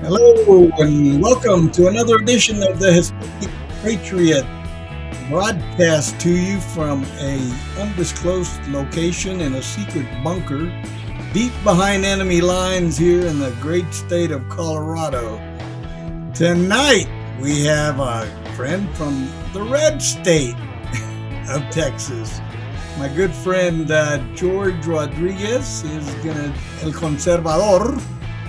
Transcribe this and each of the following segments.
Hello and welcome to another edition of the Hispanic Patriot, broadcast to you from a undisclosed location in a secret bunker deep behind enemy lines here in the great state of Colorado. Tonight we have a friend from the red state of Texas. My good friend George Rodriguez is gonna El Conservador.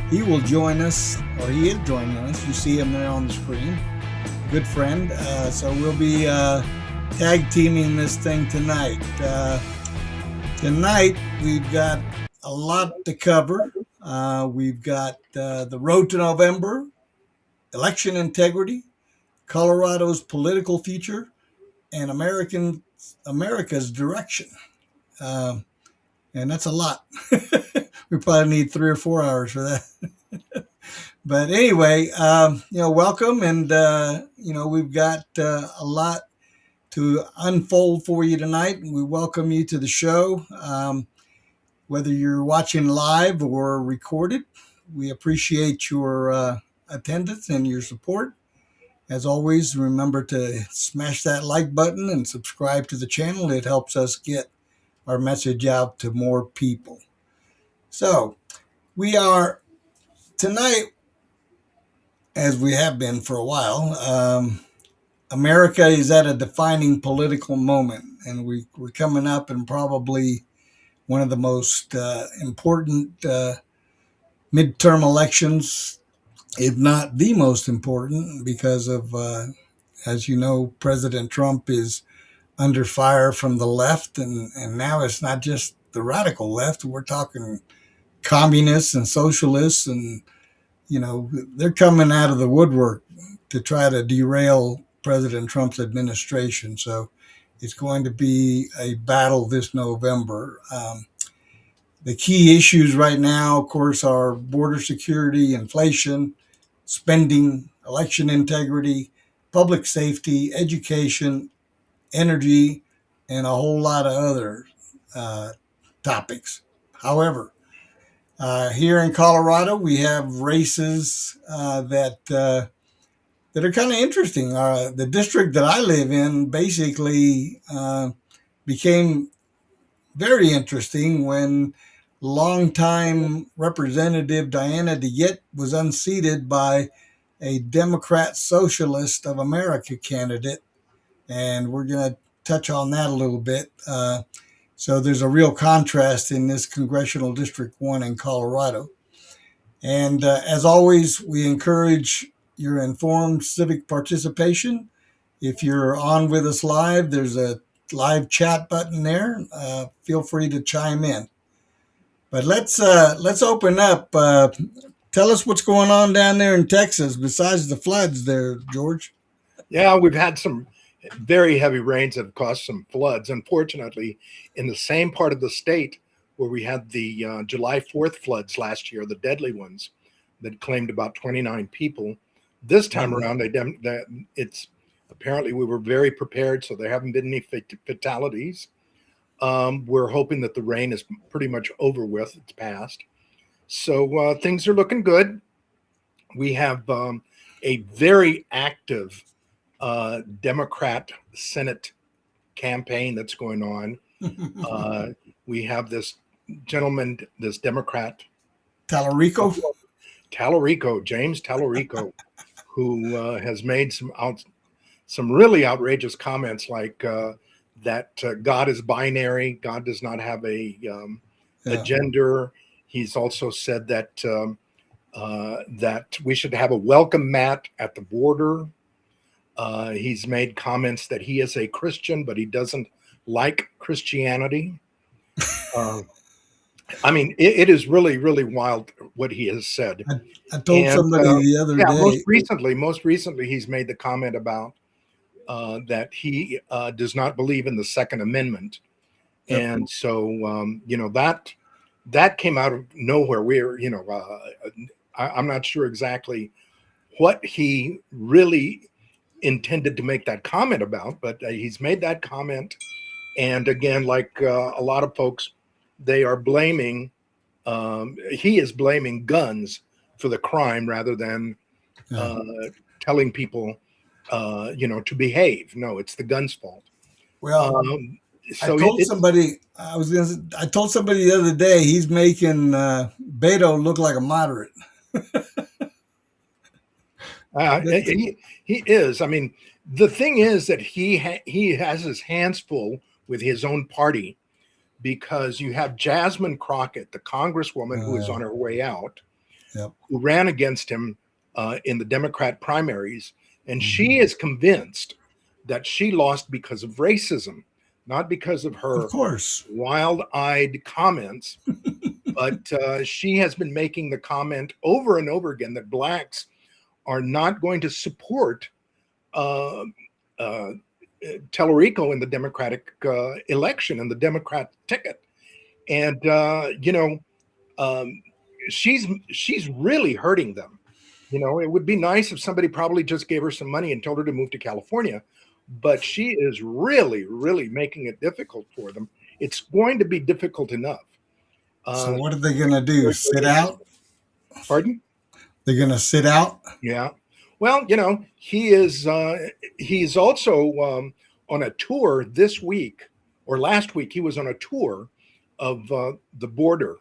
He will join us, or he is joining us. You see him there on the screen. Good friend. So we'll be tag teaming this thing tonight. Tonight we've got a lot to cover. We've got the road to November, election integrity, Colorado's political future, and America's direction. Uh, and that's a lot. We probably need 3 or 4 hours for that. But anyway, welcome, and we've got a lot to unfold for you tonight, and we welcome you to the show. Whether you're watching live or recorded, we appreciate your attendance and your support. As always, remember to smash that like button and subscribe to the channel. It helps us get our message out to more people. So we are tonight, as we have been for a while. America is at a defining political moment, and we're coming up in probably one of the most important midterm elections, if not the most important, because of, as you know, President Trump is under fire from the left, and now it's not just the radical left. We're talking communists and socialists, and they're coming out of the woodwork to try to derail President Trump's administration. So it's going to be a battle this November. The key issues right now, of course, are border security, inflation, spending, election integrity, public safety, education, energy, and a whole lot of other topics. However, here in Colorado, we have races that are kind of interesting. The district that I live in basically became very interesting when longtime Representative Diana DeGette was unseated by a Democrat Socialist of America candidate, and we're going to touch on that a little bit. So there's a real contrast in this Congressional District 1 in Colorado. And as always, we encourage your informed civic participation. If you're on with us live, there's a live chat button there. Feel free to chime in. But let's open up. Tell us what's going on down there in Texas besides the floods there, George. Yeah, we've had some very heavy rains that have caused some floods. Unfortunately, in the same part of the state where we had the July 4th floods last year, the deadly ones that claimed about 29 people. This time around, it's apparently we were very prepared, so there haven't been any fatalities. We're hoping that the rain is pretty much over with. It's passed. So things are looking good. We have a very active Democrat Senate campaign that's going on. We have this gentleman, this Democrat, Tallarico, James Tallarico, who has made some really outrageous comments like that God is binary, God does not have a gender. He's also said that that we should have a welcome mat at the border. He's made comments that he is a Christian, but he doesn't like Christianity. I mean, it is really, really wild what he has said. I told somebody the other day. Most recently, he's made the comment about that he does not believe in the Second Amendment, and so that came out of nowhere. I'm not sure exactly what he really intended to make that comment about, but he's made that comment, and again, like a lot of folks, they are blaming. He is blaming guns for the crime rather than Yeah. telling people, to behave. No, it's the gun's fault. Well, Um, I so told it's somebody I told somebody the other day he's making Beto look like a moderate. he is. I mean, the thing is that he has his hands full with his own party because you have Jasmine Crockett, the congresswoman who is Yeah. on her way out, Yep. who ran against him in the Democrat primaries, and Mhm. she is convinced that she lost because of racism, not because of Of her course. wild-eyed comments. But she has been making the comment over and over again that blacks are not going to support uh, uh, Tellerico in the Democratic election and the Democrat ticket. And um, she's really hurting them. It would be nice if somebody probably just gave her some money and told her to move to California, but she is really, really making it difficult for them. It's going to be difficult enough. So Uh, what are they going to do? very, very Sit out? interesting. Pardon? They're going to sit out? Yeah. Well, he's also on a tour this week or last week. He was on a tour of the border.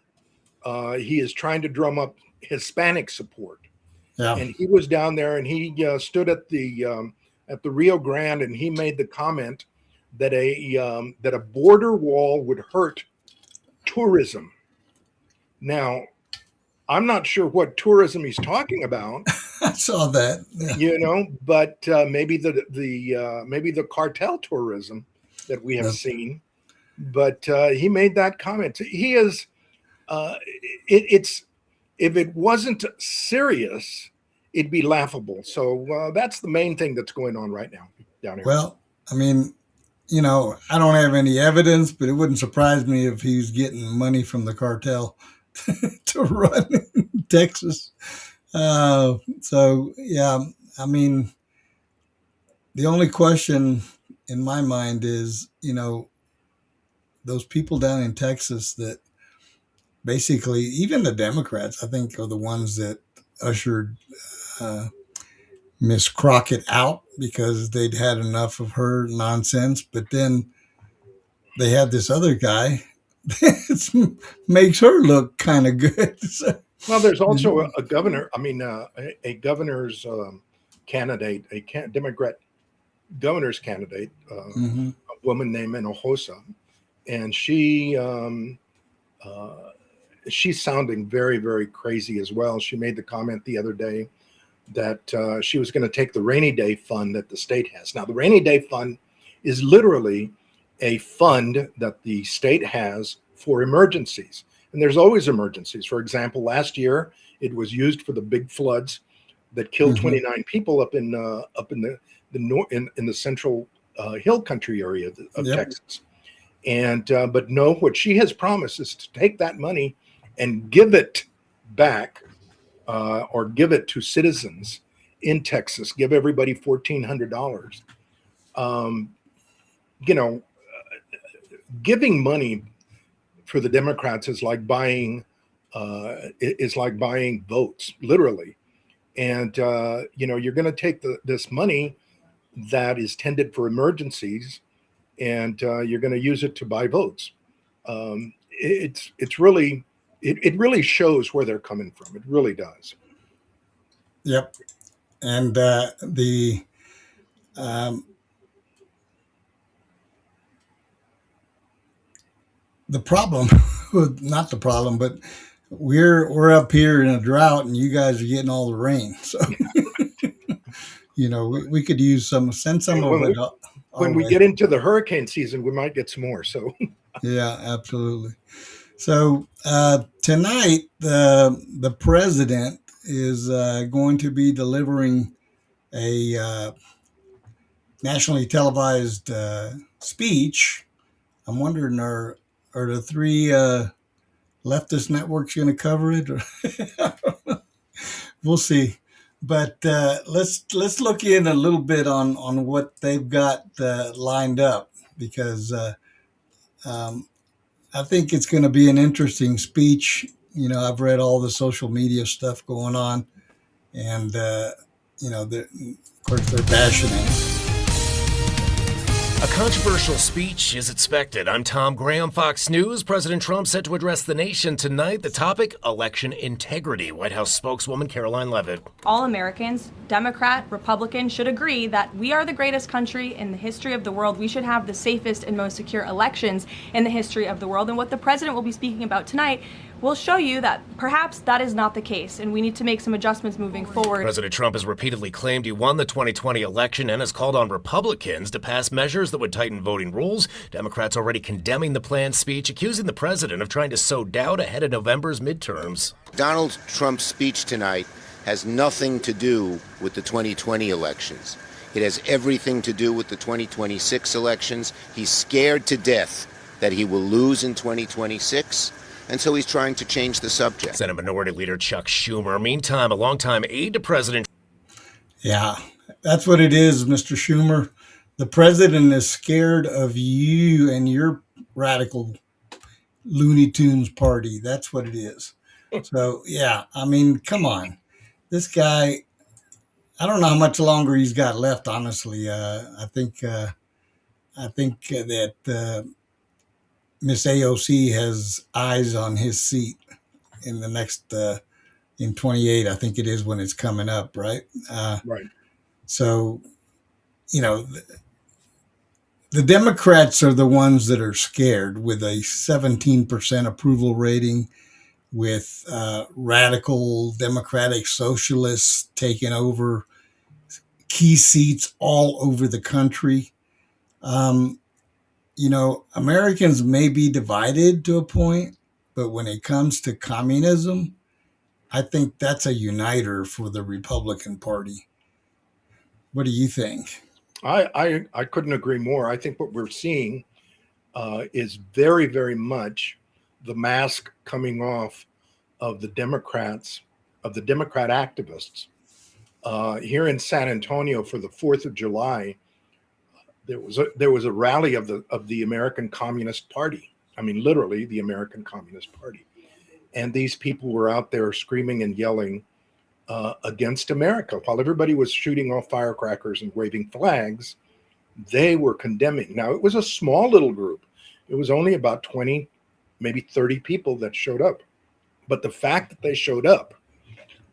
He is trying to drum up Hispanic support, Yeah. and he was down there and he stood at the Rio Grande and he made the comment that a border wall would hurt tourism. Now, I'm not sure what tourism he's talking about, I saw that. Yeah. but maybe the cartel tourism that we have Yep. seen. But he made that comment. He is. It's if it wasn't serious, it'd be laughable. So that's the main thing that's going on right now down here. Well, I mean, I don't have any evidence, but it wouldn't surprise me if he's getting money from the cartel to run in Texas. So, yeah, I mean, the only question in my mind is, those people down in Texas that basically, even the Democrats, I think, are the ones that ushered uh, Miss Crockett out because they'd had enough of her nonsense. But then they have this other guy that makes her look kind of good. So, Well, there's also a governor. I mean, a governor's candidate, Democrat governor's candidate, mm-hmm. a woman named Hinojosa, and uh, she's sounding very, very crazy as well. She made the comment the other day that she was going to take the rainy day fund that the state has. Now, the rainy day fund is literally a fund that the state has for emergencies. And there's always emergencies. For example, last year it was used for the big floods that killed Mm-hmm. 29 people up in the central hill country area of Yep. Texas. And but no, what she has promised is to take that money and give it back or give it to citizens in Texas. Give everybody $1,400. Um, you know, Giving money for the Democrats is like buying votes, literally. And you're going to take this money that is tended for emergencies, and you're going to use it to buy votes. It's really it really shows where they're coming from. It really does. Yep. And um, the problem, not the problem, but we're up here in a drought, and you guys are getting all the rain. So we could use send some And of it our when we way. get into the hurricane season, we might get some more. So Yeah, absolutely. So tonight, the president is going to be delivering a nationally televised speech. I'm wondering, are the three leftist networks going to cover it? Or we'll see. But let's look in a little bit on what they've got lined up because um, I think it's going to be an interesting speech. I've read all the social media stuff going on, and of course they're bashing him. A controversial speech is expected. I'm Tom Graham, Fox News. President Trump set to address the nation tonight. The topic, election integrity. White House spokeswoman Caroline Leavitt. All Americans, Democrat, Republican, should agree that we are the greatest country in the history of the world. We should have the safest and most secure elections in the history of the world. And what the president will be speaking about tonight will show you that perhaps that is not the case, and we need to make some adjustments moving forward. President Trump has repeatedly claimed he won the 2020 election and has called on Republicans to pass measures that would tighten voting rules. Democrats already condemning the planned speech, accusing the president of trying to sow doubt ahead of November's midterms. Donald Trump's speech tonight has nothing to do with the 2020 elections. It has everything to do with the 2026 elections. He's scared to death that he will lose in 2026. And so he's trying to change the subject. Senate Minority Leader Chuck Schumer, meantime, a longtime aide to President. Yeah, that's what it is, Mr. Schumer. The president is scared of you and your radical Looney Tunes party. That's what it is. So, yeah, I mean, come on. This guy, I don't know how much longer he's got left, honestly. I think that Miss AOC has eyes on his seat in the next in 28. I think it is when it's coming up, right? Right. So, the Democrats are the ones that are scared with a 17% approval rating, with radical Democratic socialists taking over key seats all over the country. Americans may be divided to a point, but when it comes to communism, I think that's a uniter for the Republican Party. What do you think? I couldn't agree more. I think what we're seeing is very, very much the mask coming off of the Democrats, of the Democrat activists. Here in San Antonio for the 4th of July, there was a rally of the American Communist Party. I mean, literally the American Communist Party. And these people were out there screaming and yelling against America. While everybody was shooting off firecrackers and waving flags, they were condemning. Now, it was a small little group. It was only about 20, maybe 30 people that showed up. But the fact that they showed up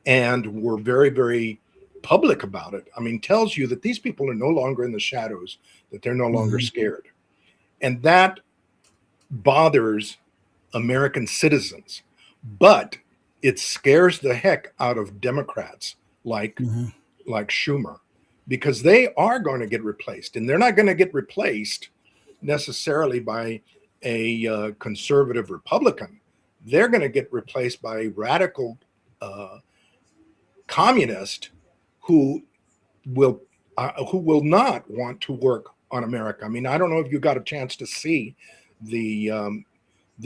and were very, very public about it, I mean, tells you that these people are no longer in the shadows, that they're no longer scared. And that bothers American citizens. But it scares the heck out of Democrats like Schumer, because they are going to get replaced, and they're not going to get replaced necessarily by a conservative Republican. They're going to get replaced by a radical communist who will not want to work on America. I mean, I don't know if you got a chance to see the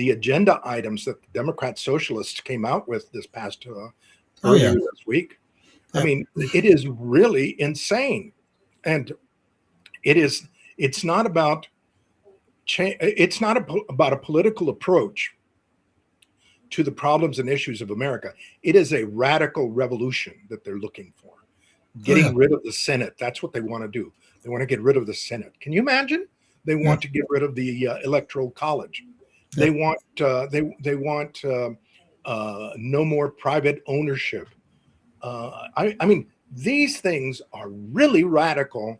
agenda items that the Democrat socialists came out with this past earlier this week. I mean, it is really insane, and it's not about it's not about a political approach to the problems and issues of America. It is a radical revolution that they're looking for. Getting rid of the Senate. That's what they want to do. They want to get rid of the Senate. Can you imagine? They want to get rid of the Electoral College. They want no more private ownership. I mean, these things are really radical,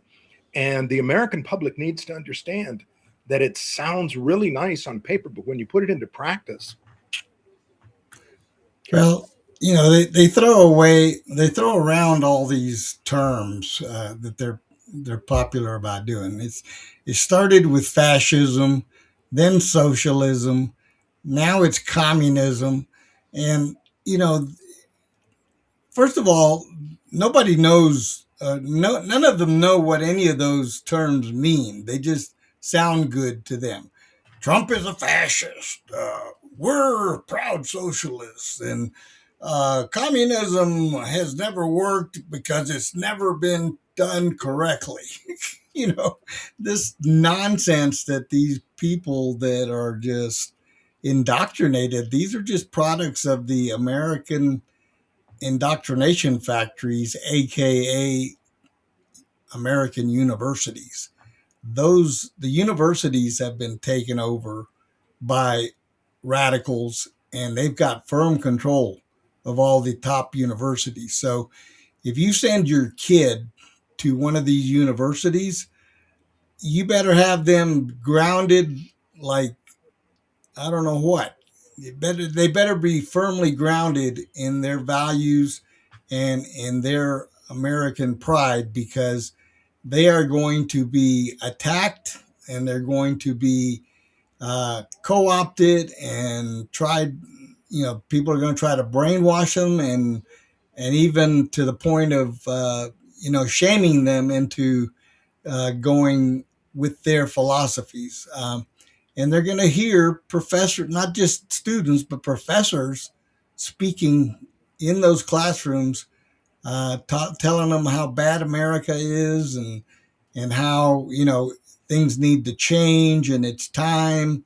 and the American public needs to understand that it sounds really nice on paper, but when you put it into practice, well, they throw around all these terms that they're popular about doing. It started with fascism, then socialism, now it's communism. And, first of all, nobody knows, none of them know what any of those terms mean. They just sound good to them. Trump is a fascist. We're proud socialists. And communism has never worked because it's never been done correctly. This nonsense that these people that are just indoctrinated. These are just products of the American indoctrination factories, aka American universities. The universities have been taken over by radicals, and they've got firm control of all the top universities. So if you send your kid to one of these universities, you better have them grounded like I don't know what. They better be firmly grounded in their values and in their American pride, because they are going to be attacked and they're going to be co-opted and tried. People are going to try to brainwash them, and even to the point of shaming them into going with their philosophies. And they're going to hear professors, not just students, but professors speaking in those classrooms, telling them how bad America is, and how things need to change and it's time,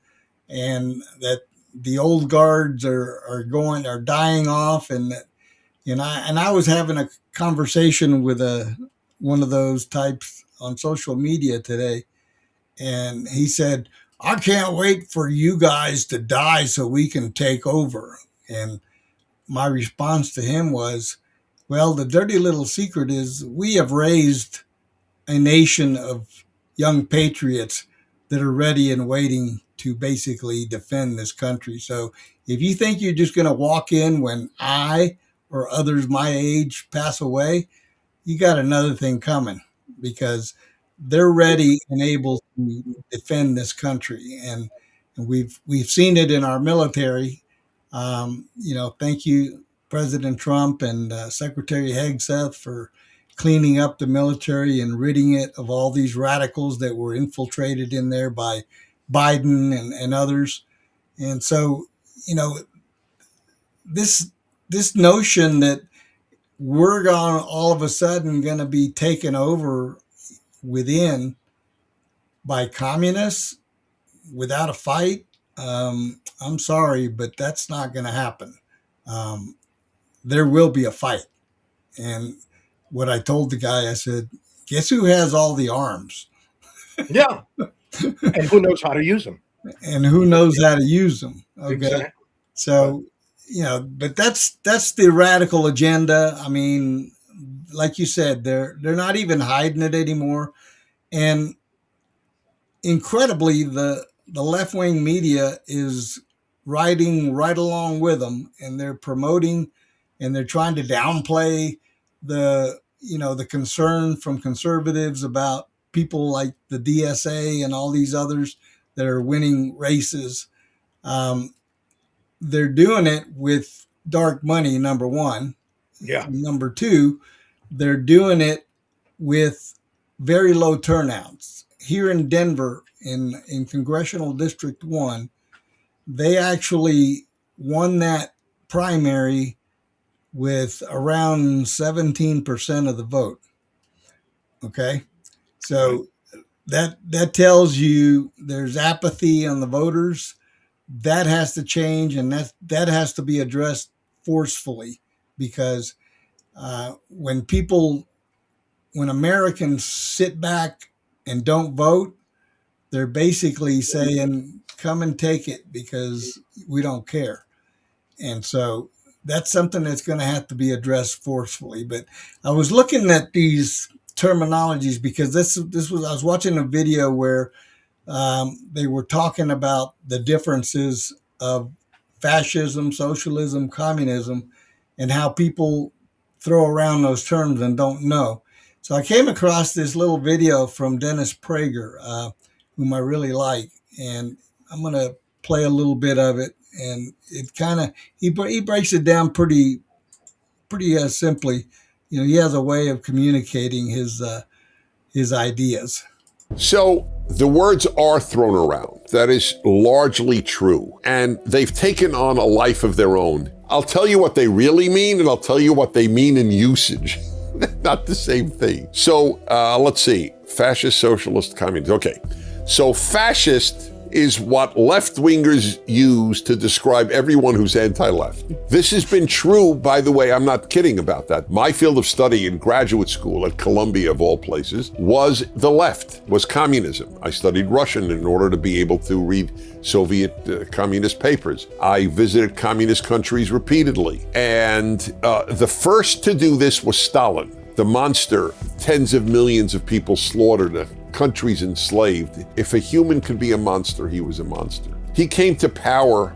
and that the old guards are dying off, and I was having a conversation with one of those types on social media today, and he said, I can't wait for you guys to die so we can take over. And my response to him was, well, the dirty little secret is we have raised a nation of young patriots that are ready and waiting to basically defend this country. So if you think you're just going to walk in when I or others my age pass away, you got another thing coming, because they're ready and able to defend this country, and we've seen it in our military. Thank you, President Trump and Secretary Hegseth, for cleaning up the military and ridding it of all these radicals that were infiltrated in there by Biden and others. And so, this notion that we're going all of a sudden going to be taken over within by communists without a fight, I'm sorry, but that's not going to happen. There will be a fight. And what I told the guy, I said, guess who has all the arms? Yeah. And who knows how to use them? And who knows how to use them? Okay. Exactly. So, but that's the radical agenda. I mean, like you said, they're not even hiding it anymore. And incredibly, the left-wing media is riding right along with them, and they're promoting and they're trying to downplay the concern from conservatives about people like the DSA and all these others that are winning races. They're doing it with dark money, number one. Yeah. Number two, they're doing it with very low turnouts. Here in Denver, in Congressional District 1, they actually won that primary with around 17% of the vote. Okay? So that tells you there's apathy on the voters. That has to change, and that has to be addressed forcefully, because when Americans sit back and don't vote, they're basically saying, come and take it because we don't care. And so that's something that's going to have to be addressed forcefully. But I was looking at these terminologies because I was watching a video where they were talking about the differences of fascism, socialism, communism, and how people throw around those terms and don't know. So I came across this little video from Dennis Prager, whom I really like, and I'm going to play a little bit of it. And it kind of he breaks it down pretty simply. He has a way of communicating his ideas. So the words are thrown around. That is largely true. And they've taken on a life of their own. I'll tell you what they really mean, and I'll tell you what they mean in usage. Not the same thing. So let's see. Fascist, socialist, communist. Okay. So fascist is what left-wingers use to describe everyone who's anti-left. This has been true, by the way, I'm not kidding about that. My field of study in graduate school at Columbia, of all places, was the left, was communism. I studied Russian in order to be able to read Soviet communist papers. I visited communist countries repeatedly. And the first to do this was Stalin, the monster, tens of millions of people slaughtered, countries enslaved. If a human could be a monster, he was a monster. He came to power.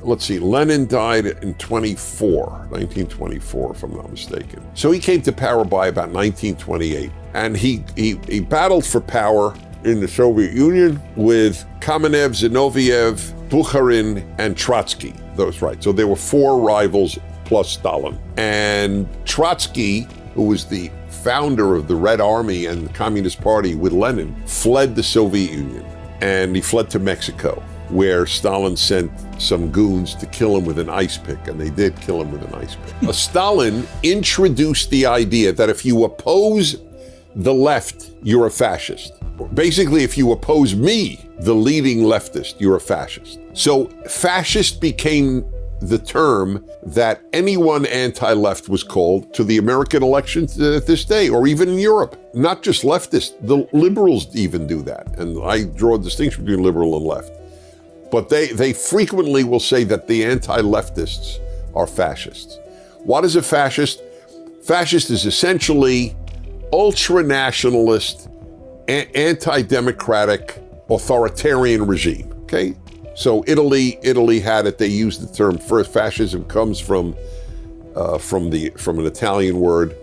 Let's see, Lenin died in 1924, if I'm not mistaken. So he came to power by about 1928. And he battled for power in the Soviet Union with Kamenev, Zinoviev, Bukharin, and Trotsky. Those right. So there were 4 rivals plus Stalin. And Trotsky, who was the founder of the Red Army and the Communist Party with Lenin, fled the Soviet Union. And he fled to Mexico, where Stalin sent some goons to kill him with an ice pick, and they did kill him with an ice pick. Stalin introduced the idea that if you oppose the left, you're a fascist. Basically, if you oppose me, the leading leftist, you're a fascist. So fascist became the term that anyone anti-left was called to the American elections at this day, or even in Europe. Not just leftists, the liberals even do that. And I draw a distinction between liberal and left. But they frequently will say that the anti-leftists are fascists. What is a fascist? Fascist is essentially ultra-nationalist, anti-democratic, authoritarian regime, okay? So Italy had it. They used the term first. Fascism comes from an Italian word.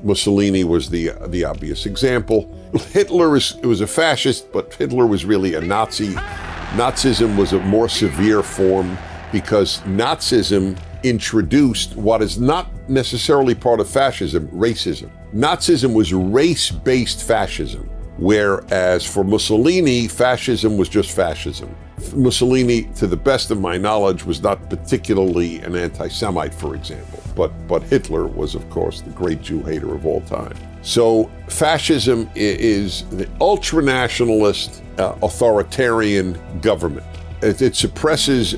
Mussolini was the obvious example. Hitler was a fascist, but Hitler was really a Nazi. Nazism was a more severe form because Nazism introduced what is not necessarily part of fascism, racism. Nazism was race-based fascism, whereas for Mussolini, fascism was just fascism. Mussolini, to the best of my knowledge, was not particularly an anti-Semite, for example, but Hitler was, of course, the great Jew hater of all time. So fascism is the ultranationalist, authoritarian government. It suppresses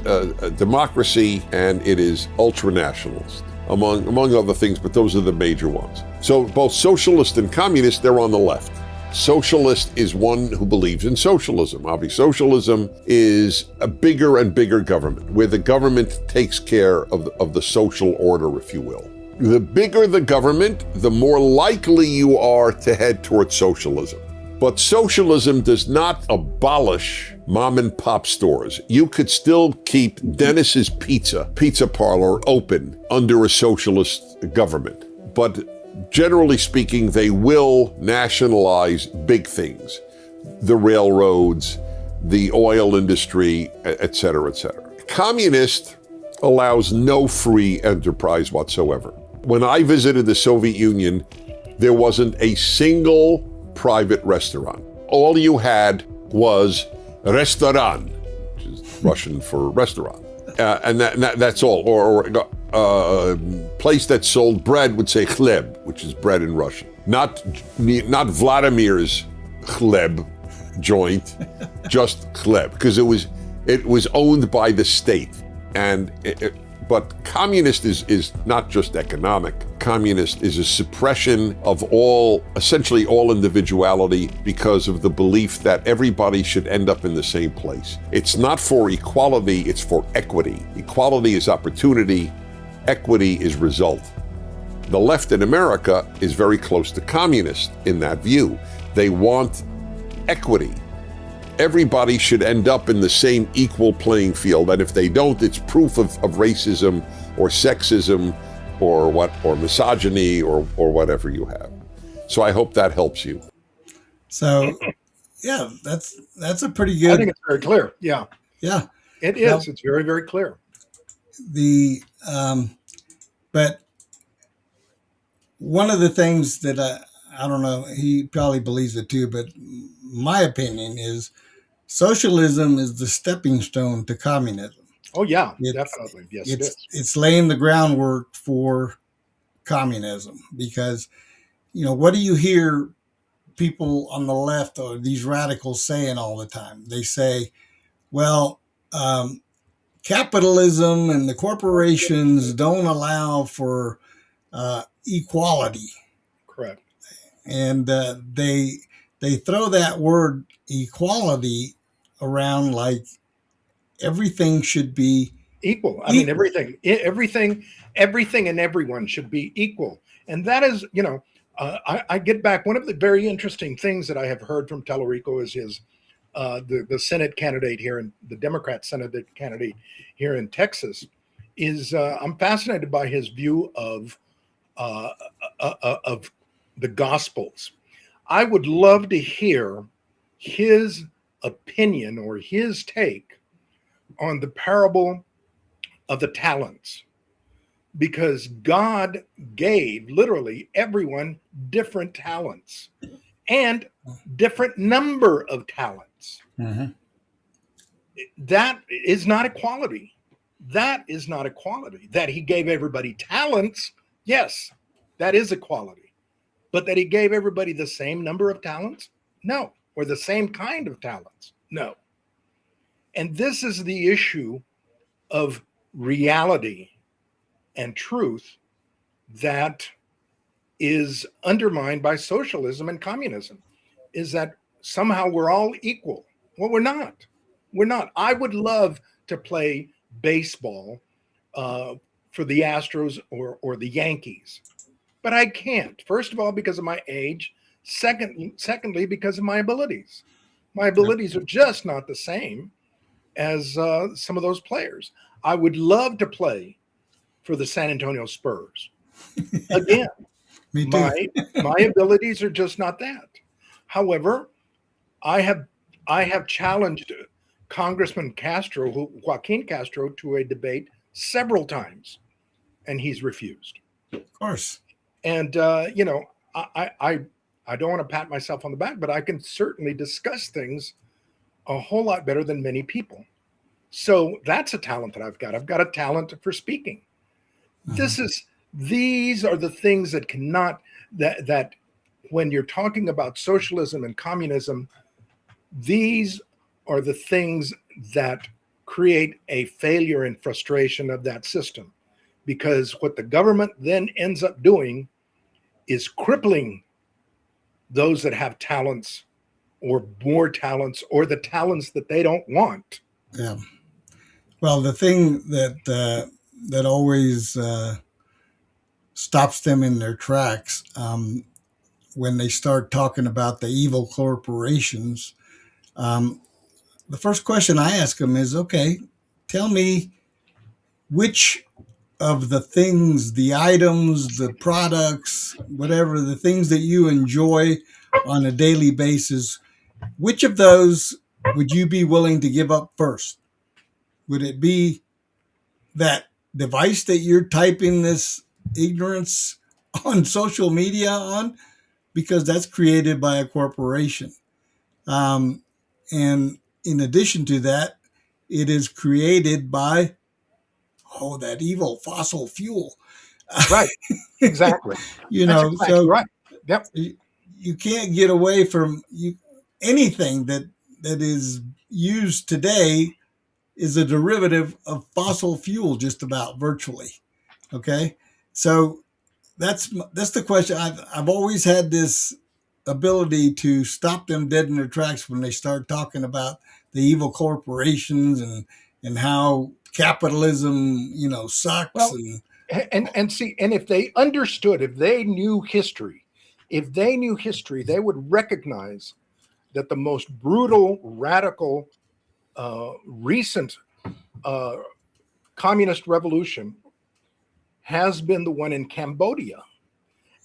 democracy, and it is ultranationalist, among other things, but those are the major ones. So both socialist and communist, they're on the left. Socialist is one who believes in socialism. Obviously, socialism is a bigger and bigger government, where the government takes care of the social order, if you will. The bigger the government, the more likely you are to head towards socialism. But socialism does not abolish mom and pop stores. You could still keep Dennis's pizza parlor open under a socialist government. But generally speaking, they will nationalize big things, the railroads, the oil industry, et cetera, et cetera. Communist allows no free enterprise whatsoever. When I visited the Soviet Union, there wasn't a single private restaurant. All you had was restoran, which is Russian for restaurant. And that's all. Or place that sold bread would say chleb, which is bread in Russian. Not Vladimir's chleb joint, just chleb, because it was owned by the state. And but communist is not just economic. Communist is a suppression of essentially all individuality, because of the belief that everybody should end up in the same place. It's not for equality, it's for equity. Equality is opportunity, equity is result. The left in America is very close to communist in that view. They want equity. Everybody should end up in the same equal playing field, and if they don't, it's proof of racism or sexism or misogyny or whatever you have. So I hope that helps you. So, yeah, that's a pretty good. I think it's very clear. Yeah, yeah, it is. Now, it's very, very clear. But one of the things that I don't know, he probably believes it too, but my opinion is socialism is the stepping stone to communism. Oh, yeah, definitely. Yes, it is. It's laying the groundwork for communism, because, what do you hear people on the left or these radicals saying all the time? They say, Well, capitalism and the corporations don't allow for equality, Correct. and they throw that word equality around like everything should be Equal. I mean, equal. everything and everyone should be equal. And that is, I get back. One of the very interesting things that I have heard from Tellerico is his, the Senate candidate here, and the Democrat Senate candidate here in Texas, is I'm fascinated by his view of the Gospels. I would love to hear his opinion or his take on the parable of the talents, because God gave literally everyone different talents and different number of talents. Mm-hmm. That is not equality. That is not equality. That he gave everybody talents, yes, that is equality. But that he gave everybody the same number of talents? No. Or the same kind of talents? No. And this is the issue of reality and truth that is undermined by socialism and communism, is that somehow we're all equal. Well, we're not. We're not. I would love to play baseball for the Astros or the Yankees, but I can't. First of all, because of my age. Secondly, because of my abilities. My abilities are just not the same as some of those players. I would love to play for the San Antonio Spurs. Again, Me too. my abilities are just not that. However, I have challenged Congressman Joaquin Castro, to a debate several times, and he's refused. Of course. And I don't want to pat myself on the back, but I can certainly discuss things a whole lot better than many people. So that's a talent that I've got. I've got a talent for speaking. Mm-hmm. These are the things that cannot, that when you're talking about socialism and communism, these are the things that create a failure and frustration of that system. Because what the government then ends up doing is crippling those that have talents or more talents, or the talents that they don't want. Yeah. Well, the thing that always stops them in their tracks, when they start talking about the evil corporations, the first question I ask them is, okay, tell me which of the things, the items, the products, whatever, the things that you enjoy on a daily basis, which of those would you be willing to give up first? Would it be that device that you're typing this ignorance on social media on? Because that's created by a corporation. And in addition to that, it is created by, that evil fossil fuel. Right. Exactly. That's exactly So right. Yep. you can't get away from anything that is used today is a derivative of fossil fuel, just about virtually. Okay, so that's the question. I've always had this ability to stop them dead in their tracks when they start talking about the evil corporations and how capitalism, sucks. Well, and see, and if they understood, if they knew history, they would recognize that the most brutal, radical, recent communist revolution has been the one in Cambodia.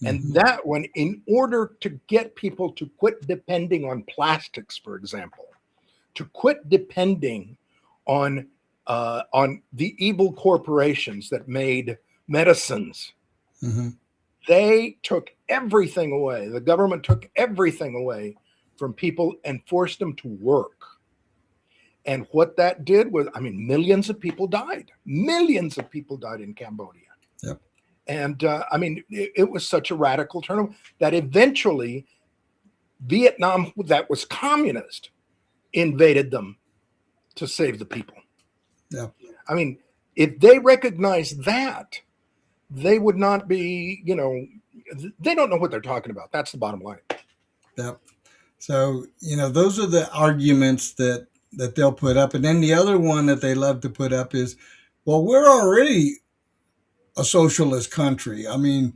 And that one, in order to get people to quit depending on plastics, for example, to quit depending on the evil corporations that made medicines, they took everything away. The government took everything away from people and forced them to work. And what that did was, millions of people died. Millions of people died in Cambodia. Yep. And it was such a radical turn that eventually Vietnam, that was communist, invaded them to save the people. Yeah. I mean, if they recognize that, they would not be, they don't know what they're talking about. That's the bottom line. Yeah. So, those are the arguments that they'll put up. And then the other one that they love to put up is, well, we're already a socialist country. I mean,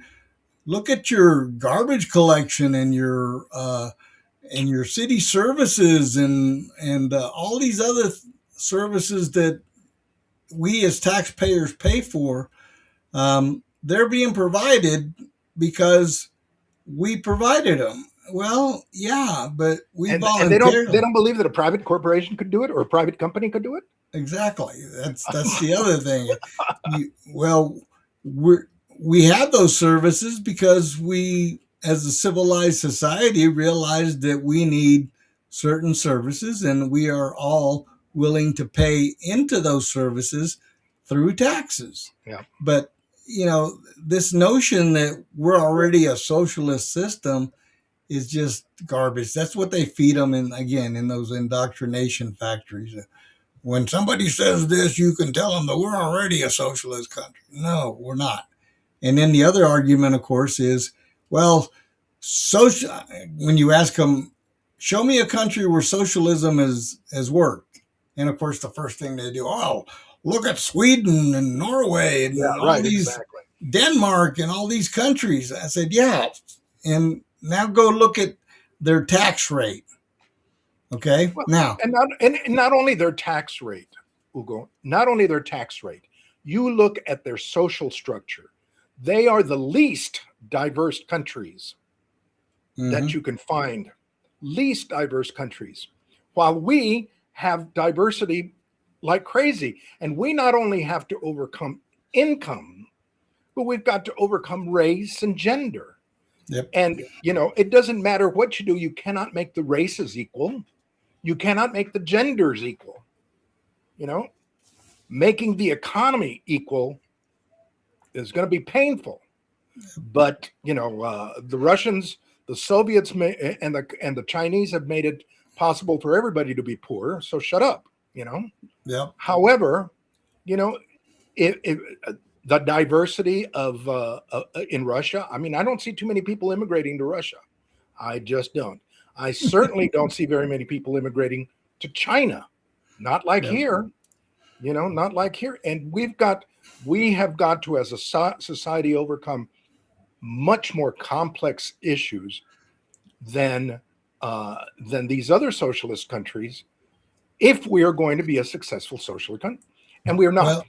look at your garbage collection and your city services and all these other services that we as taxpayers pay for. They're being provided because we provided them. Well, yeah, but we voluntarily. And they don't believe that a private corporation could do it or a private company could do it. Exactly. That's the other thing. We have those services because we, as a civilized society, realized that we need certain services, and we are all willing to pay into those services through taxes. Yeah. But this notion that we're already a socialist system is just garbage. That's what they feed them in those indoctrination factories. When somebody says this, you can tell them that we're already a socialist country. No, we're not. And then the other argument, of course, is, well, when you ask them, show me a country where socialism has worked. And of course, the first thing they do, look at Sweden and Norway and all these, exactly. Denmark and all these countries. I said, yeah. And now go look at their tax rate. Okay. Well, now, and not only their tax rate, Hugo, not only their tax rate, you look at their social structure. They are the least diverse countries that you can find, least diverse countries, while we have diversity like crazy. And we not only have to overcome income, but we've got to overcome race and gender. Yep. And, it doesn't matter what you do. You cannot make the races equal. You cannot make the genders equal. Making the economy equal is going to be painful. But, the Russians, the Soviets, and the Chinese have made it possible for everybody to be poor. So shut up, Yep. However, if the diversity of in Russia, I mean, I don't see too many people immigrating to Russia. I just don't. I certainly don't see very many people immigrating to China. Not like here, not like here. And we have got to, as a society, overcome much more complex issues than these other socialist countries if we are going to be a successful social country. And we're not. Well,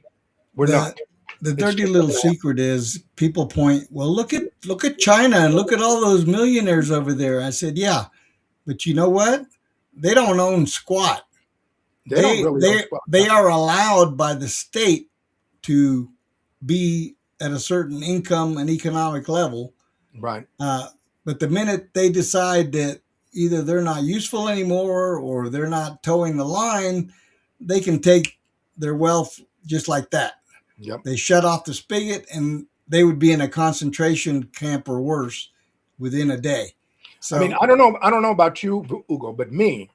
we're not. The dirty little secret is people point, well, look at China and look at all those millionaires over there. I said, yeah, but you know what? They don't own squat. They are allowed by the state to be at a certain income and economic level. Right. But the minute they decide that either they're not useful anymore or they're not towing the line, they can take their wealth just like that. Yep. They shut off the spigot and they would be in a concentration camp or worse within a day. So, I mean, I don't know about you, Hugo, but me,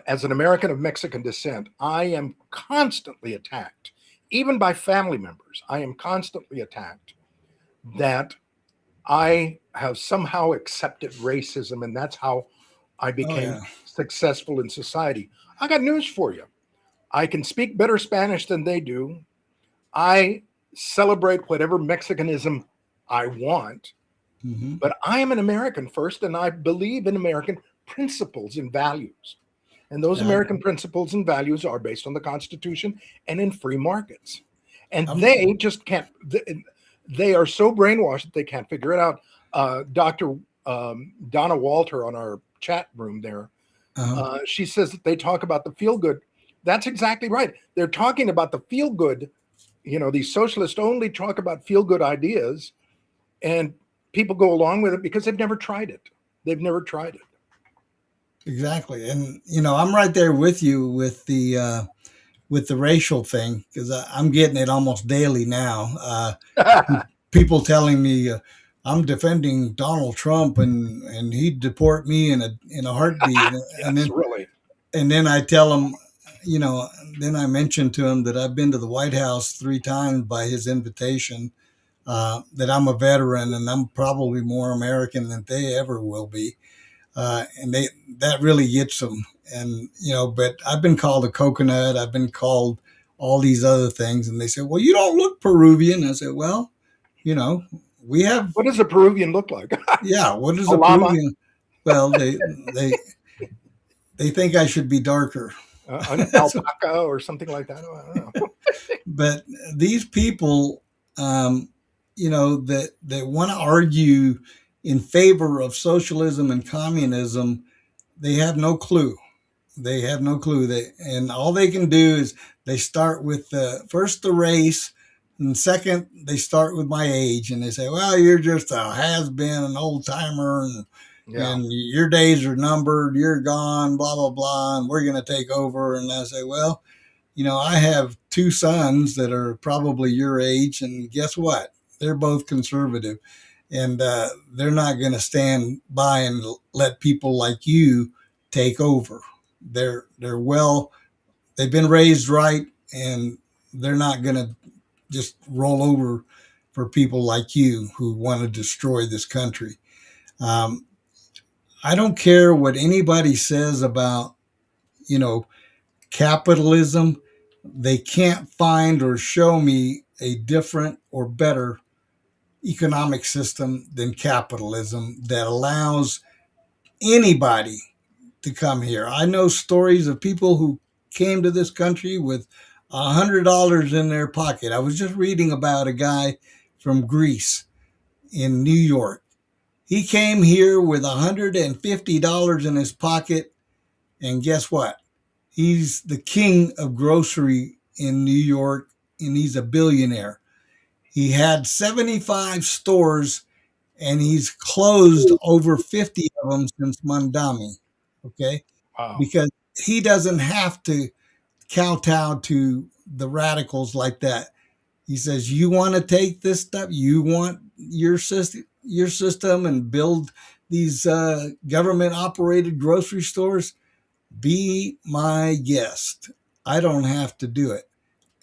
as an American of Mexican descent, I am constantly attacked, even by family members. I am constantly attacked that I have somehow accepted racism, and that's how I became successful in society. I got news for you. I can speak better Spanish than they do. I celebrate whatever Mexicanism I want, but I am an American first, and I believe in American principles and values. And those American principles and values are based on the Constitution and in free markets. And they just can't, they are so brainwashed that they can't figure it out. Dr. Donna Walter on our chat room there, she says that they talk about the feel good. That's exactly right. They're talking about the feel good. These socialists only talk about feel good ideas, and people go along with it because they've never tried it. They've never tried it. Exactly. And, I'm right there with you with the racial thing, because I'm getting it almost daily now. People telling me I'm defending Donald Trump and he'd deport me in a heartbeat. And then, and then I tell them, you know, then I mentioned to him that I've been to the White House 3 times by his invitation, that I'm a veteran and I'm probably more American than they ever will be. And that really gets them. And, you know, but I've been called a coconut. I've been called all these other things. And they say, well, you don't look Peruvian. I said, well, you know, we have, What does a Peruvian look like? yeah, what is A a llama? Peruvian? Well, they think I should be darker. An alpaca or something like that? I don't know. But these people, you know, that want to argue in favor of socialism and communism, they have no clue. They have no clue. And all they can do is they start with first the race, and second they start with my age, and they say, "Well, you're just a has been, an old timer, and your days are numbered. You're gone. Blah blah blah, and we're going to take over." And I say, "Well, you know, I have 2 sons that are probably your age, and guess what? They're both conservative, and they're not going to stand by and let people like you take over. They've been raised right, and they're not going to just roll over for people like you who want to destroy this country." Um, I don't care what anybody says about, you know, capitalism. They can't find or show me a different or better economic system than capitalism that allows anybody to come here. I know stories of people who came to this country with $100 in their pocket. I was just reading about a guy from Greece in New York. He came here with $150 in his pocket, and guess what? He's the king of grocery in New York, and he's a billionaire. He had 75 stores, and he's closed over 50 of them since Mandami. Okay. Wow. Because he doesn't have to kowtow to the radicals like that. He says, you want to take this stuff, you want your system and build these government operated grocery stores, be my guest. I don't have to do it.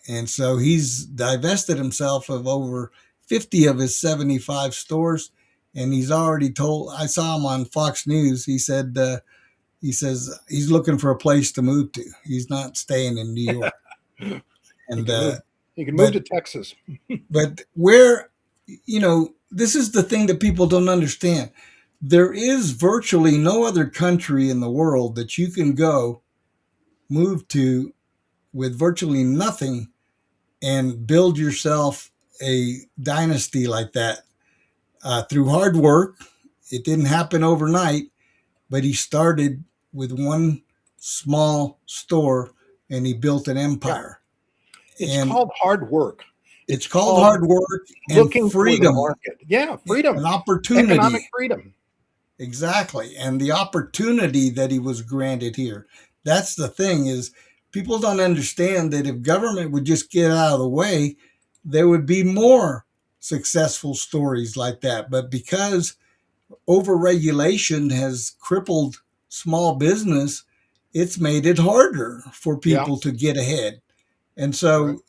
And so he's divested himself of over 50 of his 75 stores. And he's already told, I saw him on Fox News. He said, he says he's looking for a place to move to. He's not staying in New York. And he can move to Texas. But where, you know, this is the thing that people don't understand. There is virtually no other country in the world that you can go move to with virtually nothing and build yourself a dynasty like that through hard work. It didn't happen overnight, but he started with one small store and he built an empire. It's called hard work. It's called hard work and looking freedom. for the market. Yeah, freedom. An opportunity. Economic freedom. Exactly. And the opportunity that he was granted here. That's the thing, is people don't understand that if government would just get out of the way, there would be more successful stories like that. But because overregulation has crippled small business, it's made it harder for people to get ahead. And so,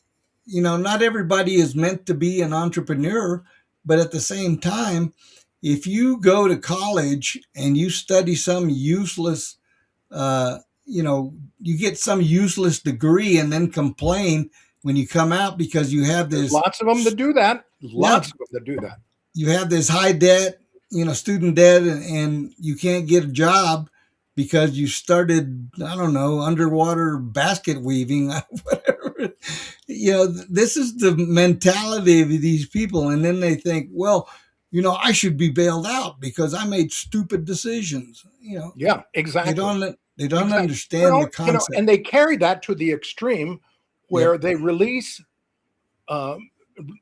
you know, not everybody is meant to be an entrepreneur, but at the same time, if you go to college and you study some useless, you know, you get some useless degree and then complain when you come out because you have this. There's lots of them that do that. Lots of them that do that. You have this high debt, you know, student debt, and you can't get a job because you started, I don't know, underwater basket weaving, whatever. You know, this is the mentality of these people. And then they think, well, you know, I should be bailed out because I made stupid decisions. You know, yeah, exactly. They don't understand the concept. You know, and they carry that to the extreme where they release,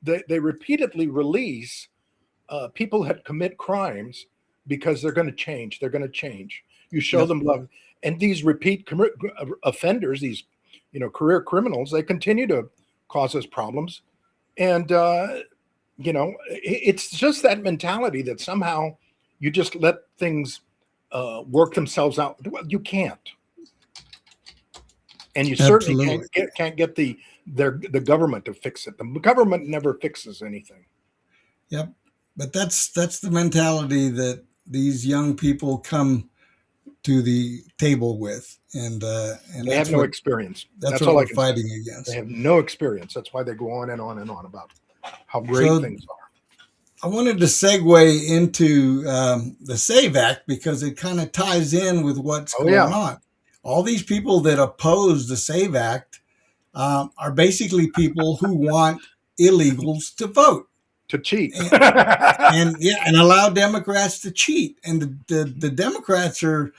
they repeatedly release people that commit crimes because they're going to change. They're going to change. You show them love. And these repeat offenders, these, you know, career criminals, they continue to cause us problems. And, you know, it's just that mentality that somehow you just let things work themselves out. Well, you can't. And you certainly Absolutely. can't get the government to fix it. The government never fixes anything. Yep. But that's the mentality that these young people come to the table with, and They have no experience. that's That's what all I we're can say. fighting They against. have no experience. That's why they go on and on and on about how great So things are. I wanted to segue into the SAVE Act because it kind of ties in with what's Oh going yeah, on. All these people that oppose the SAVE Act are basically people who want illegals to vote. to cheat. And, and allow Democrats to cheat. And the Democrats are,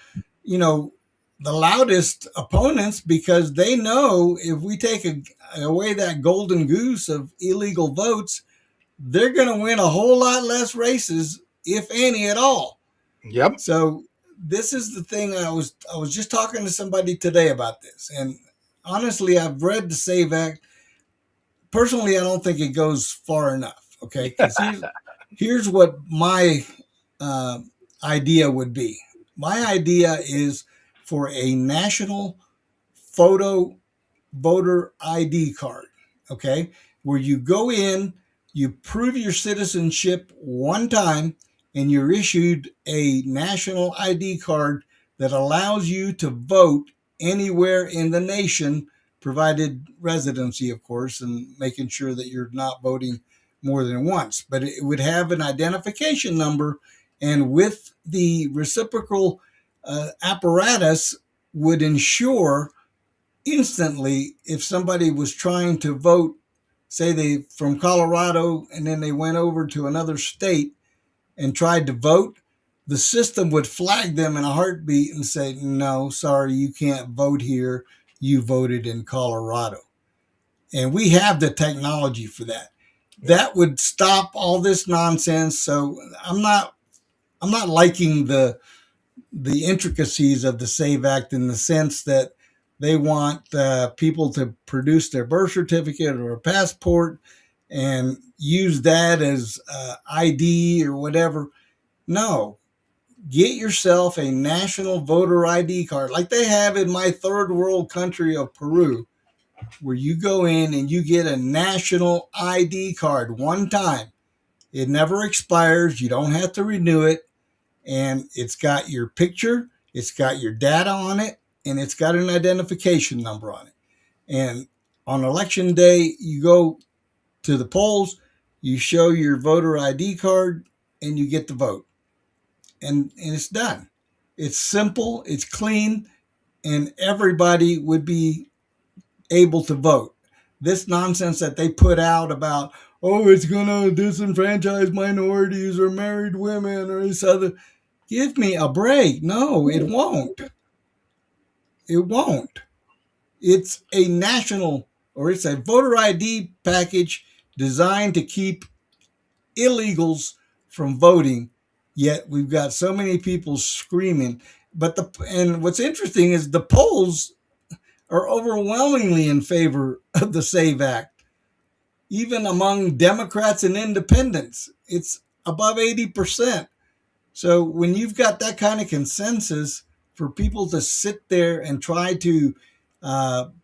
you know, the loudest opponents because they know if we take away that golden goose of illegal votes, they're going to win a whole lot less races, if any at all. Yep. So this is the thing. I was just talking to somebody today about this, and honestly, I've read the SAVE Act. Personally, I don't think it goes far enough. Okay, because here's what my uh, idea would be. My idea is for a national photo voter ID card, okay, where you go in, you prove your citizenship one time, and you're issued a national ID card that allows you to vote anywhere in the nation, provided residency, of course, and making sure that you're not voting more than once. But it would have an identification number, and with the reciprocal apparatus, would ensure instantly if somebody was trying to vote, say they from Colorado and then they went over to another state and tried to vote, the system would flag them in a heartbeat and say, no, sorry, you can't vote here, you voted in Colorado. And we have the technology for that. That would stop all this nonsense. So I'm not liking the intricacies of the SAVE Act in the sense that they want people to produce their birth certificate or a passport and use that as ID or whatever. No, get yourself a national voter ID card like they have in my third world country of Peru, where you go in and you get a national ID card one time. It never expires. You don't have to renew it. And it's got your picture, it's got your data on it, and it's got an identification number on it. And on election day, you go to the polls, you show your voter ID card, and you get to vote. And it's done. It's simple, it's clean, and everybody would be able to vote. This nonsense that they put out about, oh, it's going to disenfranchise minorities or married women or this other. Give me a break. No, it won't. It won't. It's a national or it's a voter ID package designed to keep illegals from voting. Yet we've got so many people screaming. And what's interesting is the polls are overwhelmingly in favor of the SAVE Act, even among Democrats and independents. It's above 80%. So when you've got that kind of consensus for people to sit there and try to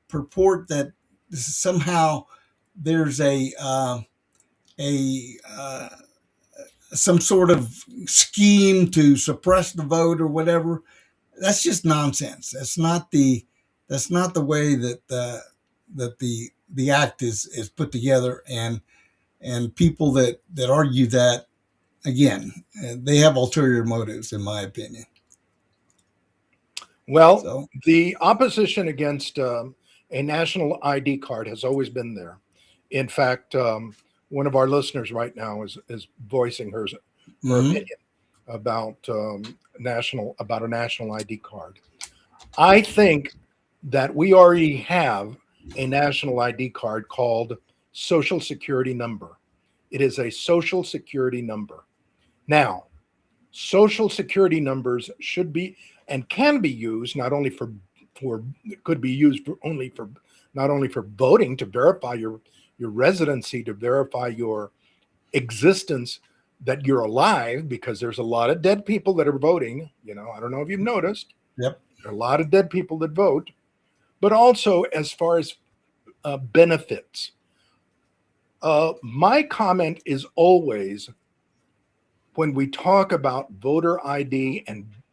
purport that somehow there's a some sort of scheme to suppress the vote or whatever, that's just nonsense. That's not the way that the act is put together, and people that argue that, again, they have ulterior motives, in my opinion. Well, So, the opposition against a national ID card has always been there. In fact, one of our listeners right now is voicing her opinion about a national ID card. I think that we already have a national ID card called Social Security number. It is a Social Security number. Now, Social Security numbers should be and can be used not only for voting to verify your residency, to verify your existence, that you're alive, because there's a lot of dead people that are voting. I don't know if you've noticed. yep. There are a lot of dead people that vote, but also as far as benefits. My comment is always, when we talk about voter ID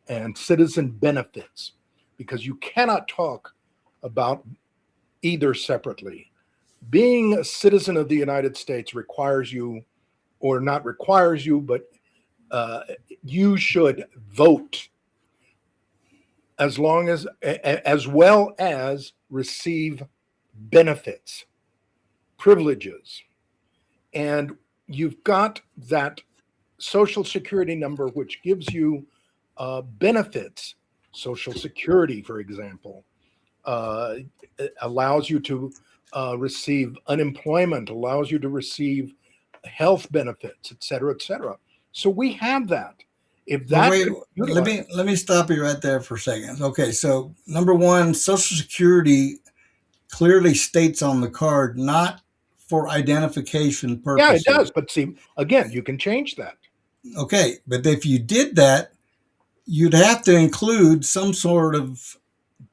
and citizen benefits, because you cannot talk about either separately. Being a citizen of the United States requires you, or not requires you, but you should vote, as well as receive benefits, privileges. And you've got that Social Security number, which gives you benefits. Social Security, for example, allows you to receive unemployment, allows you to receive health benefits, et cetera, et cetera. So we have that. If that, wait, let me stop you right there for a second. Okay, so number one, Social Security clearly states on the card not for identification purposes. Yeah, it does. But see, again, you can change that. Okay, but if you did that, you'd have to include some sort of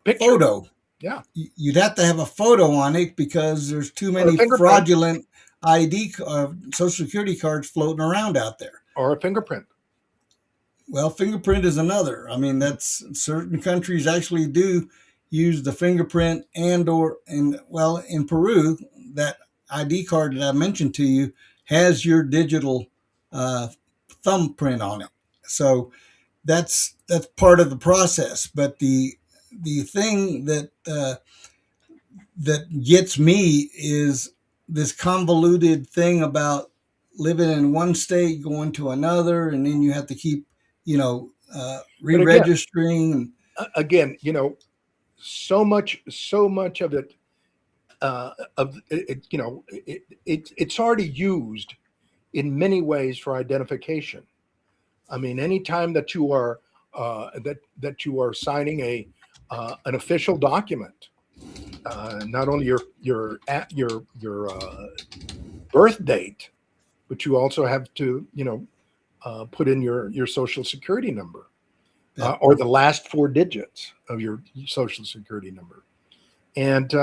Picture. photo. Yeah. You'd have to have a photo on it because there's too many fraudulent Social Security cards floating around out there. Or a fingerprint. Well, fingerprint is another. I mean, that's certain countries actually do use the fingerprint in Peru, that ID card that I mentioned to you has your digital thumbprint on it. So that's part of the process. But the thing that gets me is this convoluted thing about living in one state, going to another, and then you have to keep, re-registering. Again, so much of it, it's already used in many ways for identification. I mean, anytime that you are that you are signing an official document, not only your birth date, but you also have to put in your Social Security number, or the last 4 digits of your Social Security number, and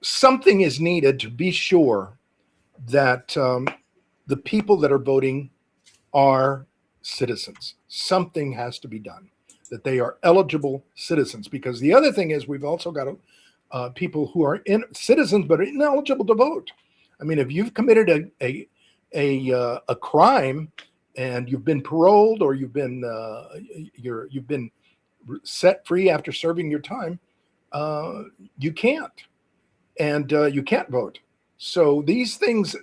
something is needed to be sure that the people that are voting are citizens. Something has to be done, that they are eligible citizens. Because the other thing is, we've also got people who are citizens but are ineligible to vote. I mean, if you've committed a crime and you've been paroled, or you've been set free after serving your time, you can't, and you can't vote. So these things.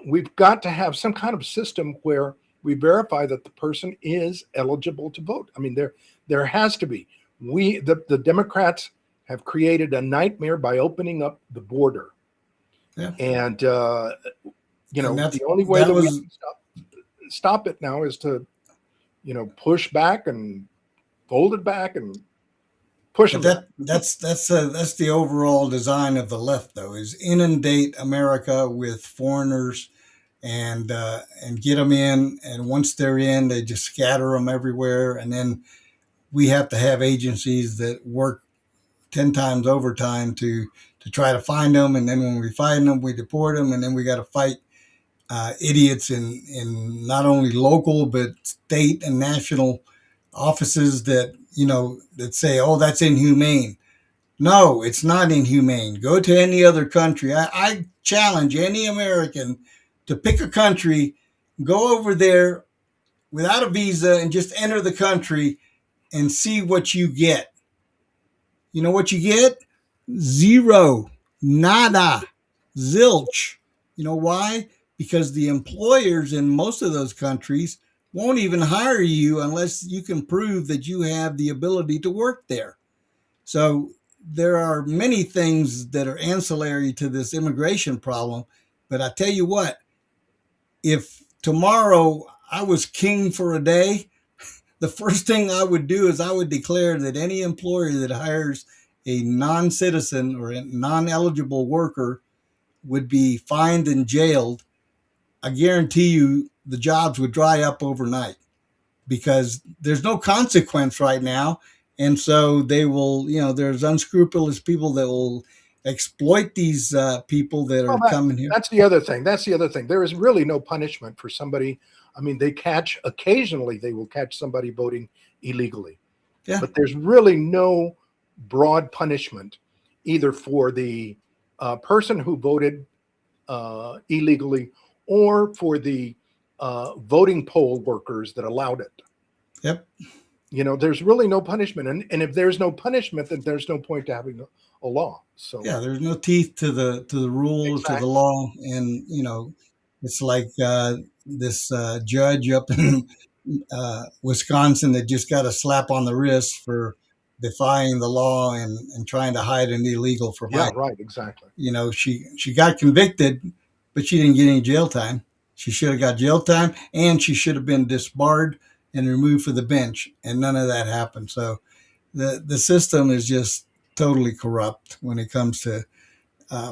We've got to have some kind of system where we verify that the person is eligible to vote. I mean, there has to be. The Democrats have created a nightmare by opening up the border. Yeah. And the only way that we can stop it now is to, push back and fold it back and push them. That's the overall design of the left, though, is inundate America with foreigners and get them in. And once they're in, they just scatter them everywhere. And then we have to have agencies that work 10 times overtime to try to find them. And then when we find them, we deport them. And then we got to fight idiots in not only local, but state and national offices that say, oh, that's inhumane. No, it's not inhumane. Go to any other country. I challenge any American to pick a country, go over there without a visa and just enter the country and see what you get. You know what you get? Zero. Nada. Zilch. You know why? Because the employers in most of those countries won't even hire you unless you can prove that you have the ability to work there. So there are many things that are ancillary to this immigration problem. But I tell you what, if tomorrow I was king for a day, the first thing I would do is I would declare that any employer that hires a non-citizen or a non-eligible worker would be fined and jailed. I guarantee you the jobs would dry up overnight because there's no consequence right now. And so they will, there's unscrupulous people that will exploit these people that Well, are coming here. that's the other thing. That's the other thing. There is really no punishment for somebody. I mean, occasionally they will catch somebody voting illegally. Yeah. But there's really no broad punishment either for the person who voted illegally or for the voting poll workers that allowed it. Yep. There's really no punishment. And if there's no punishment, then there's no point to having a law. So yeah, there's no teeth to the rule, exactly. to the law. And, it's like this judge up in Wisconsin that just got a slap on the wrist for defying the law and trying to hide an illegal from Yeah, right, exactly. She got convicted, but she didn't get any jail time. She should have got jail time, and she should have been disbarred and removed from the bench, and none of that happened. So the system is just totally corrupt when it comes to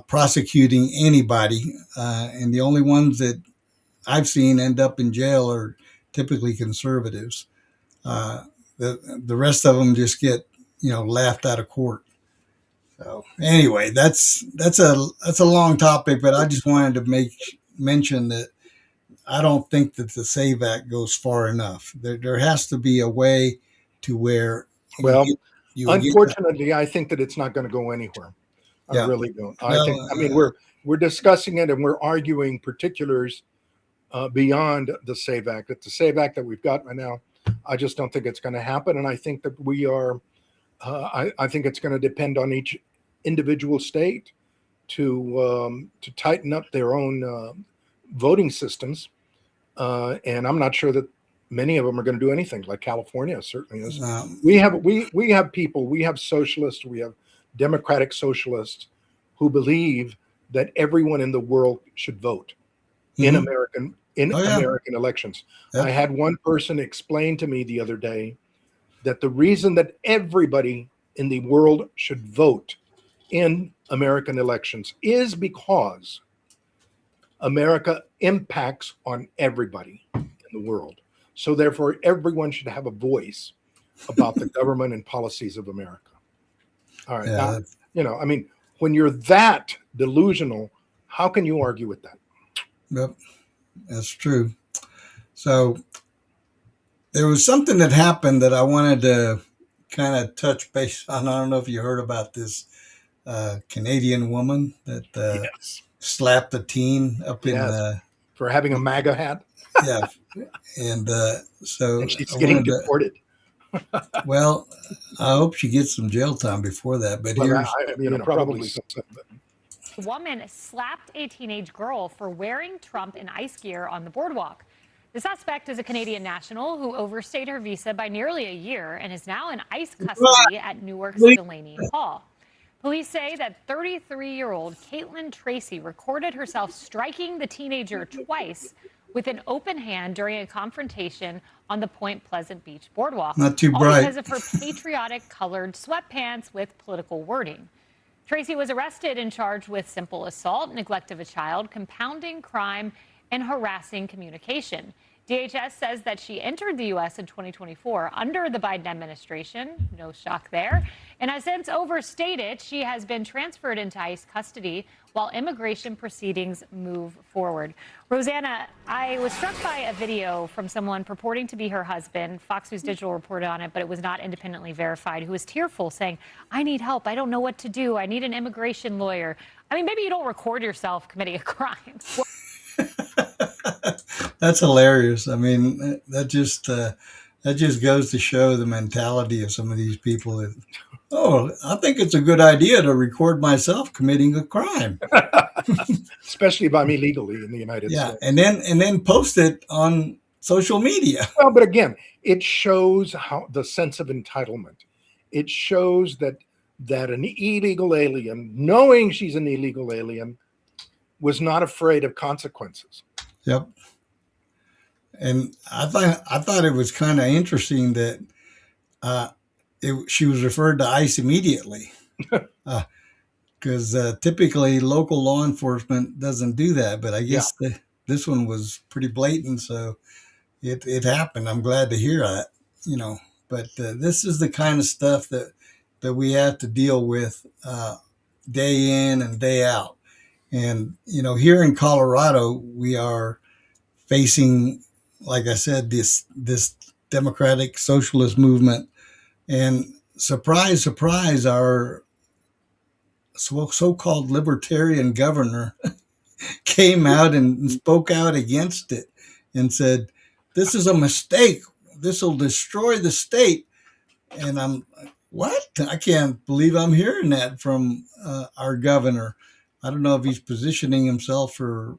prosecuting anybody, and the only ones that I've seen end up in jail are typically conservatives. The rest of them just get laughed out of court. So anyway, that's a long topic, but I just wanted to mention that I don't think that the SAVE Act goes far enough. There has to be a way to where unfortunately, I think that it's not going to go anywhere. I really don't. I mean, we're discussing it and we're arguing particulars beyond the SAVE Act. It's the SAVE Act that we've got right now. I just don't think it's going to happen, and I think that we are. I think it's going to depend on each individual state to tighten up their own voting systems, and I'm not sure that many of them are going to do anything like California certainly is. We have people, we have socialists, we have democratic socialists who believe that everyone in the world should vote in American elections. Yep. I had one person explain to me the other day that the reason that everybody in the world should vote in American elections is because America impacts on everybody in the world. So therefore, everyone should have a voice about the government and policies of America. All right. Yeah. Now, I mean, when you're that delusional, how can you argue with that? Yep, that's true. So there was something that happened that I wanted to kind of touch base on. I don't know if you heard about this Canadian woman that slapped a teen up in for having a MAGA hat. Yeah, and so and she's getting deported. Well, I hope she gets some jail time before that. But here's probably. A woman slapped a teenage girl for wearing Trump and ICE gear on the boardwalk. The suspect is a Canadian national who overstayed her visa by nearly a year and is now in ICE custody at Newark's Delaney Hall. Police say that 33-year-old Caitlin Tracy recorded herself striking the teenager twice with an open hand during a confrontation on the Point Pleasant Beach boardwalk. Not too all bright. Because of her patriotic colored sweatpants with political wording. Tracy was arrested and charged with simple assault, neglect of a child, compounding crime, and harassing communication. DHS says that she entered the U.S. in 2024 under the Biden administration. No shock there. And has since overstayed it. She has been transferred into ICE custody while immigration proceedings move forward. Rosanna, I was struck by a video from someone purporting to be her husband. Fox News Digital reported on it, but it was not independently verified, who was tearful, saying, I need help. I don't know what to do. I need an immigration lawyer. I mean, maybe you don't record yourself committing a crime. That's hilarious. I mean, that just goes to show the mentality of some of these people. That, I think it's a good idea to record myself committing a crime, especially by me legally in the United States. Yeah, and then post it on social media. Well, but again, it shows how the sense of entitlement. It shows that an illegal alien, knowing she's an illegal alien, was not afraid of consequences. Yep. And I thought it was kind of interesting that she was referred to ICE immediately, because typically local law enforcement doesn't do that. But I guess this one was pretty blatant, so it happened. I'm glad to hear that. But this is the kind of stuff that we have to deal with day in and day out. And, here in Colorado, we are facing, like I said, this democratic socialist movement. And surprise, surprise, our so-called libertarian governor came out and spoke out against it and said, this is a mistake. This will destroy the state. And I'm like, what? I can't believe I'm hearing that from our governor. I don't know if he's positioning himself for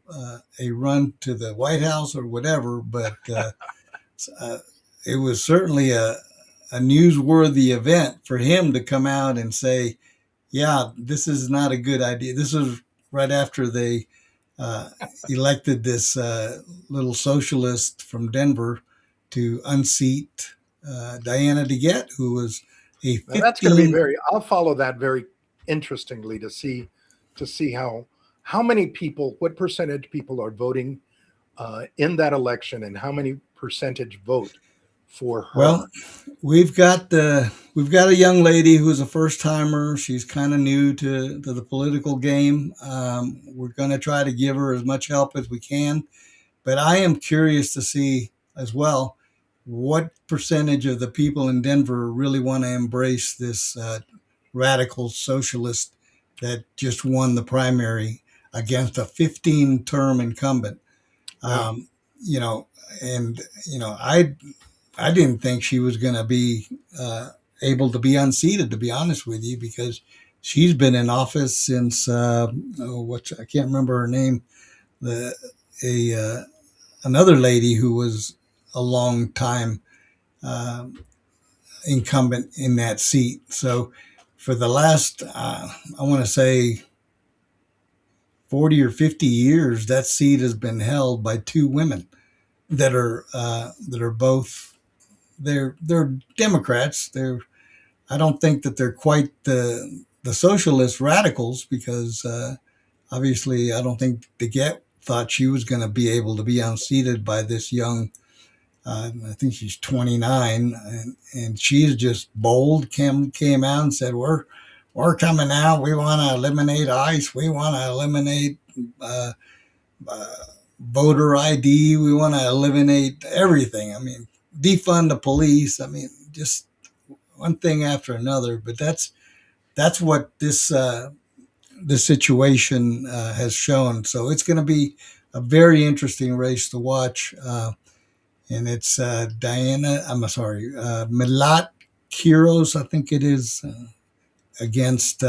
a run to the White House or whatever, but it was certainly a newsworthy event for him to come out and say, yeah, this is not a good idea. This is right after they elected this little socialist from Denver to unseat Diana DeGette, who was a 15. Now that's going to be I'll follow that very interestingly to see how many people, what percentage people are voting in that election, and how many percentage vote for her. Well, we've got a young lady who's a first timer. She's kind of new to the political game. We're going to try to give her as much help as we can, but I am curious to see as well what percentage of the people in Denver really want to embrace this radical socialist that just won the primary against a 15-term incumbent. I didn't think she was going to be able to be unseated, to be honest with you, because she's been in office since I can't remember her name. Another lady who was a long time incumbent in that seat. So for the last, I want to say 40 or 50 years, that seat has been held by two women that are both, they're Democrats. I don't think that they're quite the socialist radicals, because obviously I don't think DeGette thought she was going to be able to be unseated by this young, I think she's 29, and she's just bold, came out and said, we're coming out. We want to eliminate ICE. We want to eliminate voter ID. We want to eliminate everything. I mean, defund the police. I mean, just one thing after another. But that's what this situation has shown. So it's going to be a very interesting race to watch. And it's Milat Quiros, I think it is, against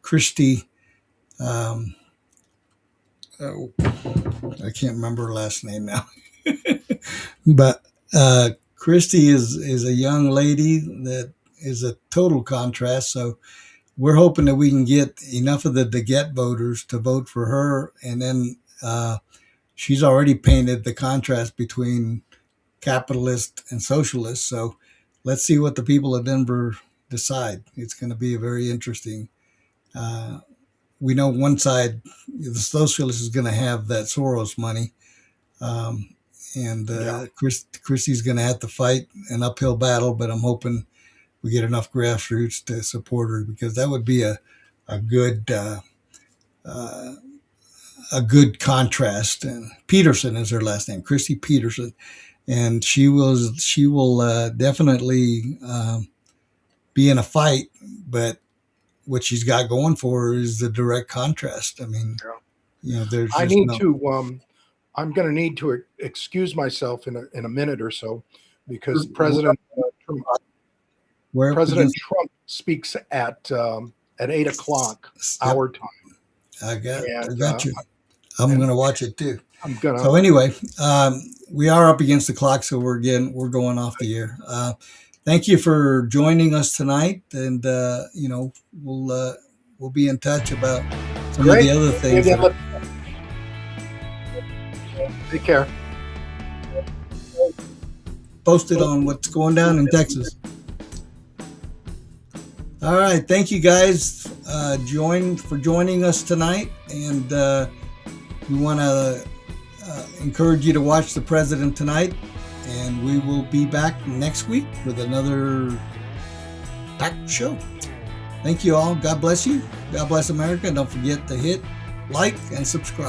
Christy. I can't remember her last name now. But Christy is a young lady that is a total contrast. So we're hoping that we can get enough of the DeGette voters to vote for her. And then she's already painted the contrast between capitalist and socialist. So let's see what the people of Denver decide. It's going to be a very interesting. We know one side, the socialist, is going to have that Soros money. Christy's going to have to fight an uphill battle, but I'm hoping we get enough grassroots to support her, because that would be a good contrast. And Peterson is her last name, Christy Peterson, and she will definitely be in a fight. But what she's got going for her is the direct contrast. I mean, there's. I'm going to need to excuse myself in a minute or so, because President Trump speaks at 8:00 our time. I got you. I'm going to watch it too. So anyway, we are up against the clock, so we're going off the air. Thank you for joining us tonight, and we'll be in touch about some of the other things. Take care. Posted on what's going down in Texas. All right, thank you guys for joining us tonight, and we want to encourage you to watch The President Tonight, and we will be back next week with another packed show. Thank you all. God bless you. God bless America. And don't forget to hit like and subscribe.